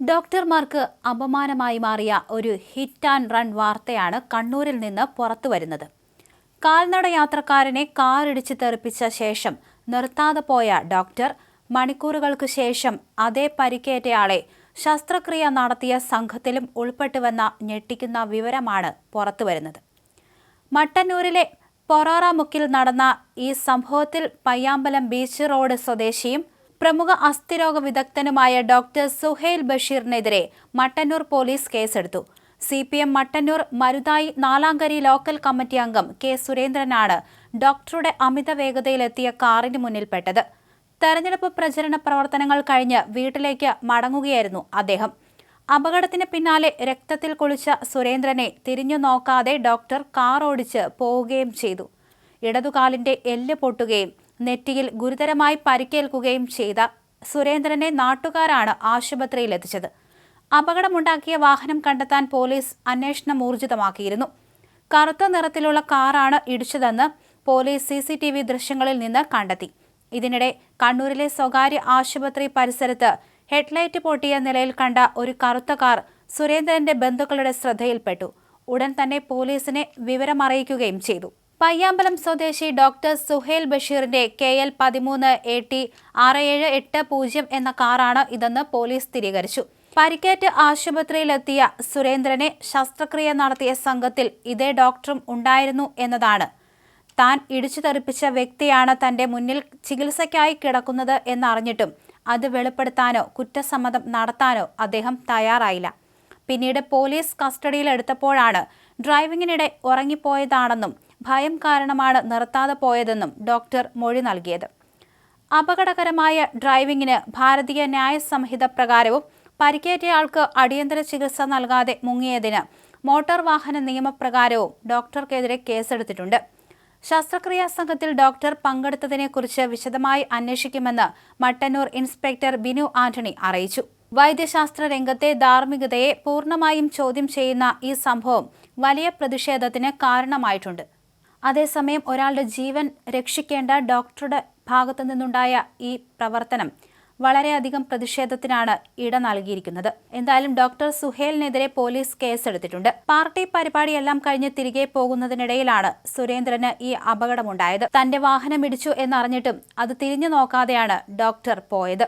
ഡോക്ടർമാർക്ക് അപമാനമായി മാറിയ ഒരു ഹിറ്റ് ആൻഡ് റൺ വാർത്തയാണ് കണ്ണൂരിൽ നിന്ന് പുറത്തുവരുന്നത്. കാൽനട യാത്രക്കാരനെ കാറിടിച്ച് തെറിപ്പിച്ച ശേഷം നിർത്താതെ പോയ ഡോക്ടർ മണിക്കൂറുകൾക്ക് ശേഷം അതേ പരിക്കേറ്റയാളെ ശസ്ത്രക്രിയ നടത്തിയ സംഘത്തിലും ഉൾപ്പെട്ടുവെന്ന ഞെട്ടിക്കുന്ന വിവരമാണ് പുറത്തുവരുന്നത്. മട്ടന്നൂരിലെ പൊറാറമുക്കിൽ നടന്ന ഈ സംഭവത്തിൽ പയ്യാമ്പലം ബീച്ച് റോഡ് സ്വദേശിയും പ്രമുഖ അസ്ഥിരോഗ വിദഗ്ധനുമായ ഡോക്ടർ സുഹൈൽ ബഷീറിനെതിരെ മട്ടന്നൂർ പോലീസ് കേസെടുത്തു. CPM Mattannur Maruthayi Nalankari local committee അംഗം കെ സുരേന്ദ്രനാണ് ഡോക്ടറുടെ അമിത വേഗതയിലെത്തിയ കാറിന് മുന്നിൽപ്പെട്ടത്. തെരഞ്ഞെടുപ്പ് പ്രചരണ പ്രവർത്തനങ്ങൾ കഴിഞ്ഞ് വീട്ടിലേക്ക് മടങ്ങുകയായിരുന്നു അദ്ദേഹം. അപകടത്തിന് പിന്നാലെ രക്തത്തിൽ കുളിച്ച സുരേന്ദ്രനെ തിരിഞ്ഞു നോക്കാതെ ഡോക്ടർ കാർ ഓടിച്ച് പോവുകയും ചെയ്തു. ഇടതുകാലിന്റെ എല്ല് പൊട്ടുകയും നെറ്റിയിൽ ഗുരുതരമായി പരിക്കേൽക്കുകയും ചെയ്ത സുരേന്ദ്രനെ നാട്ടുകാരാണ് ആശുപത്രിയിലെത്തിച്ചത്. അപകടമുണ്ടാക്കിയ വാഹനം കണ്ടെത്താൻ പോലീസ് അന്വേഷണം ഊർജിതമാക്കിയിരുന്നു. കറുത്ത നിറത്തിലുള്ള കാറാണ് ഇടിച്ചതെന്ന് പോലീസ് CCTV ദൃശ്യങ്ങളിൽ നിന്ന് കണ്ടെത്തി. ഇതിനിടെ കണ്ണൂരിലെ സ്വകാര്യ ആശുപത്രി പരിസരത്ത് ഹെഡ്ലൈറ്റ് പൊട്ടിയ നിലയിൽ കണ്ട ഒരു കറുത്ത കാർ സുരേന്ദ്രന്റെ ബന്ധുക്കളുടെ ശ്രദ്ധയിൽപ്പെട്ടു. ഉടൻ തന്നെ പോലീസിനെ വിവരമറിയിക്കുകയും ചെയ്തു. പയ്യാമ്പലം സ്വദേശി ഡോക്ടർ സുഹൈൽ ബഷീറിന്റെ KL 13 AT 6780 എന്ന കാറാണ് ഇതെന്ന് പോലീസ് സ്ഥിരീകരിച്ചു. പരിക്കേറ്റ് ആശുപത്രിയിലെത്തിയ സുരേന്ദ്രനെ ശസ്ത്രക്രിയ നടത്തിയ സംഘത്തിൽ ഇതേ ഡോക്ടറും ഉണ്ടായിരുന്നു എന്നതാണ്. താൻ ഇടിച്ചു തെറിപ്പിച്ച വ്യക്തിയാണ് തന്റെ മുന്നിൽ ചികിത്സയ്ക്കായി കിടക്കുന്നത് എന്നറിഞ്ഞിട്ടും അത് വെളിപ്പെടുത്താനോ കുറ്റസമ്മതം നടത്താനോ അദ്ദേഹം തയ്യാറായില്ല. പിന്നീട് പോലീസ് കസ്റ്റഡിയിലെടുത്തപ്പോഴാണ് ഡ്രൈവിംഗിനിടെ ഉറങ്ങിപ്പോയതാണെന്നും ഭയം കാരണമാണ് നിർത്താതെ പോയതെന്നും ഡോക്ടർ മൊഴി നൽകിയത്. അപകടകരമായ ഡ്രൈവിംഗിന് ഭാരതീയ ന്യായ സംഹിത പ്രകാരവും പരിക്കേറ്റയാൾക്ക് അടിയന്തര ചികിത്സ നൽകാതെ മുങ്ങിയതിന് മോട്ടോർ വാഹന നിയമപ്രകാരവും ഡോക്ടർക്കെതിരെ കേസെടുത്തിട്ടുണ്ട്. ശസ്ത്രക്രിയാ സംഘത്തിൽ ഡോക്ടർ പങ്കെടുത്തതിനെക്കുറിച്ച് വിശദമായി അന്വേഷിക്കുമെന്ന് മട്ടന്നൂർ ഇൻസ്പെക്ടർ ബിനു ആന്റണി അറിയിച്ചു. വൈദ്യശാസ്ത്ര രംഗത്തെ ധാർമ്മികതയെ പൂർണ്ണമായും ചോദ്യം ചെയ്യുന്ന ഈ സംഭവം വലിയ പ്രതിഷേധത്തിന് കാരണമായിട്ടുണ്ട്. അതേസമയം ഒരാളുടെ ജീവൻ രക്ഷിക്കേണ്ട ഡോക്ടറുടെ ഭാഗത്തു നിന്നുണ്ടായ ഈ പ്രവർത്തനം വളരെയധികം പ്രതിഷേധത്തിനാണ് ഇട നൽകിയിരിക്കുന്നത്. എന്തായാലും ഡോക്ടർ സുഹൈലിനെതിരെ പോലീസ് കേസെടുത്തിട്ടുണ്ട്. പാർട്ടി പരിപാടിയെല്ലാം കഴിഞ്ഞ് തിരികെ പോകുന്നതിനിടയിലാണ് സുരേന്ദ്രന് ഈ അപകടമുണ്ടായത്. തന്റെ വാഹനം ഇടിച്ചു എന്നറിഞ്ഞിട്ടും അത് തിരിഞ്ഞു നോക്കാതെയാണ് ഡോക്ടർ പോയത്.